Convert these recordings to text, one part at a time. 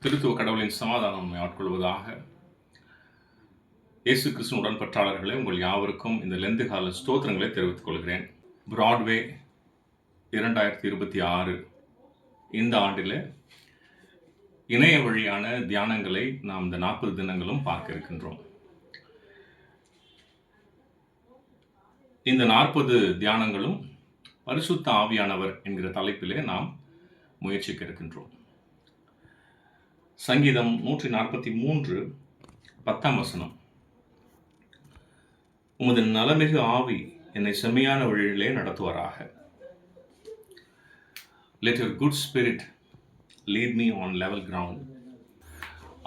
திருத்துவ கடவுளின் சமாதானம் நம்மை ஆட்கொள்வதாக. இயேசு கிறிஸ்துவின் உடன்பற்றாளர்களே, உங்கள் யாவருக்கும் இந்த லெந்து கால ஸ்தோத்திரங்களை தெரிவித்துக் கொள்கிறேன். பிராட்வே 2026 இந்த ஆண்டில் இணைய வழியான தியானங்களை நாம் இந்த 40 தினங்களும் பார்க்க இருக்கின்றோம். இந்த 40 தியானங்களும் பரிசுத்த ஆவியானவர் என்கிற தலைப்பிலே நாம் முயற்சிக்க இருக்கின்றோம். சங்கீதம் 143 10ஆம் வசனம், உமது நலமிகு ஆவி என்னை செம்மையான வழியிலே நடத்துவாராக. Let your good spirit lead me on level ground.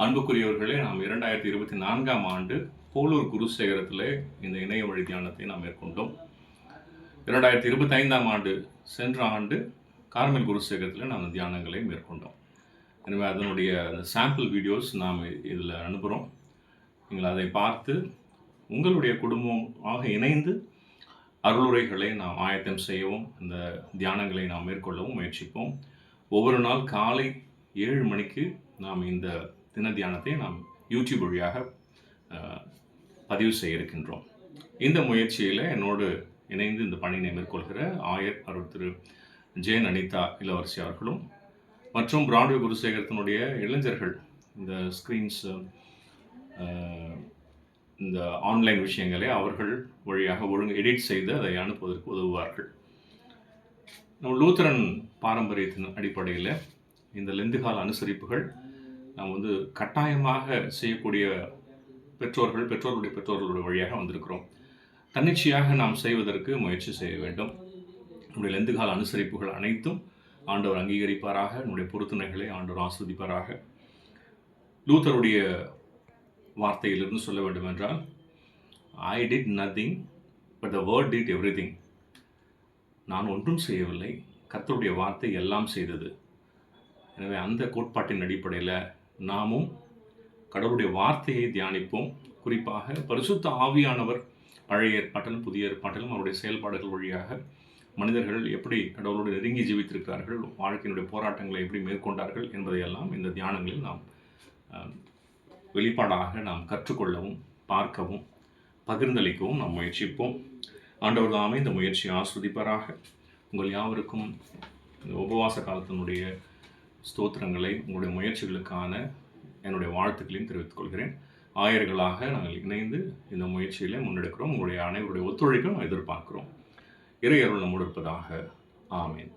அன்புக்குரியவர்களே, நாம் 2024ஆம் ஆண்டு போலூர் குருசேகரத்திலே இந்த இணைய வழி தியானத்தை நாம் மேற்கொண்டோம். 2025ஆம் ஆண்டு சென்ற ஆண்டு கார்மல் குருசேகரத்தில் நாம் தியானங்களை மேற்கொண்டோம். எனவே அதனுடைய சாம்பிள் வீடியோஸ் நாம் இதில் அனுப்புகிறோம். நீங்கள் அதை பார்த்து உங்களுடைய குடும்பமாக இணைந்து அருளுரைகளை நாம் ஆயத்தம் செய்யவும், இந்த தியானங்களை நாம் மேற்கொள்ளவும் முயற்சிப்போம். ஒவ்வொரு நாள் காலை 7 மணிக்கு நாம் இந்த தின தியானத்தை நாம் யூடியூப் வழியாக பதிவு செய்ய இருக்கின்றோம். இந்த முயற்சியில் என்னோடு இணைந்து இந்த பணியினை மேற்கொள்கிற ஆயர் அருள் திரு ஜெயன் அனிதா இளவரசி அவர்களும் மற்றும் பிராட்வே குருசேகரத்தினுடைய இளைஞர்கள் இந்த ஸ்க்ரீன்ஸ், இந்த ஆன்லைன் விஷயங்களை அவர்கள் வழியாக எடிட் செய்து அதை அனுப்புவதற்கு உதவுவார்கள். நம்ம லூத்தரன் பாரம்பரியத்தின் அடிப்படையில் இந்த லெந்துகால அனுசரிப்புகள் நாம் கட்டாயமாக செய்யக்கூடிய பெற்றோர்களுடைய பெற்றோர்களுடைய வழியாக வந்திருக்கிறோம். தன்னிச்சையாக நாம் செய்வதற்கு முயற்சி செய்ய வேண்டும். நம்முடைய லெந்துகால அனுசரிப்புகள் அனைத்தும் ஆண்டவர் அங்கீகரிப்பாராக. நம்முடைய பொருத்தனைகளை ஆண்டவர் ஆஸ்வதிப்பாராக. லூத்தருடைய வார்த்தையிலிருந்து சொல்ல வேண்டும் என்றால், I did nothing but the word did everything. நான் ஒன்றும் செய்யவில்லை, கர்த்தருடைய வார்த்தை எல்லாம் செய்தது. எனவே அந்த கோட்பாட்டின் அடிப்படையில் நாமும் கடவுளுடைய வார்த்தையை தியானிப்போம். குறிப்பாக பரிசுத்த ஆவியானவர் பழைய ஏற்பாட்டிலும் புதிய ஏற்பாட்டிலும் அவருடைய செயல்பாடுகள் வழியாக மனிதர்கள் எப்படி கடவுளோடு நெருங்கி ஜீவித்திருக்கிறார்கள், வாழ்க்கையினுடைய போராட்டங்களை எப்படி மேற்கொண்டார்கள் என்பதையெல்லாம் இந்த தியானங்களில் நாம் வெளிப்பாடாக நாம் கற்றுக்கொள்ளவும், பார்க்கவும், பகிர்ந்தளிக்கவும் நாம் முயற்சிப்போம். ஆண்டவர் தாமே இந்த முயற்சியை ஆஸ்வதிப்பாராக. உங்கள் யாவருக்கும் இந்த உபவாச காலத்தினுடைய ஸ்தோத்திரங்களை, உங்களுடைய முயற்சிகளுக்கான என்னுடைய வாழ்த்துக்களையும் தெரிவித்துக் கொள்கிறேன். ஆயர்களாக நாங்கள் இணைந்து இந்த முயற்சியில் முன்னெடுக்கிறோம். உங்களுடைய அனைவருடைய ஒத்துழைப்பை நாம் எதிர்பார்க்கிறோம். இறை அருள் நம்மோடு இருப்பதாக. ஆமேன்.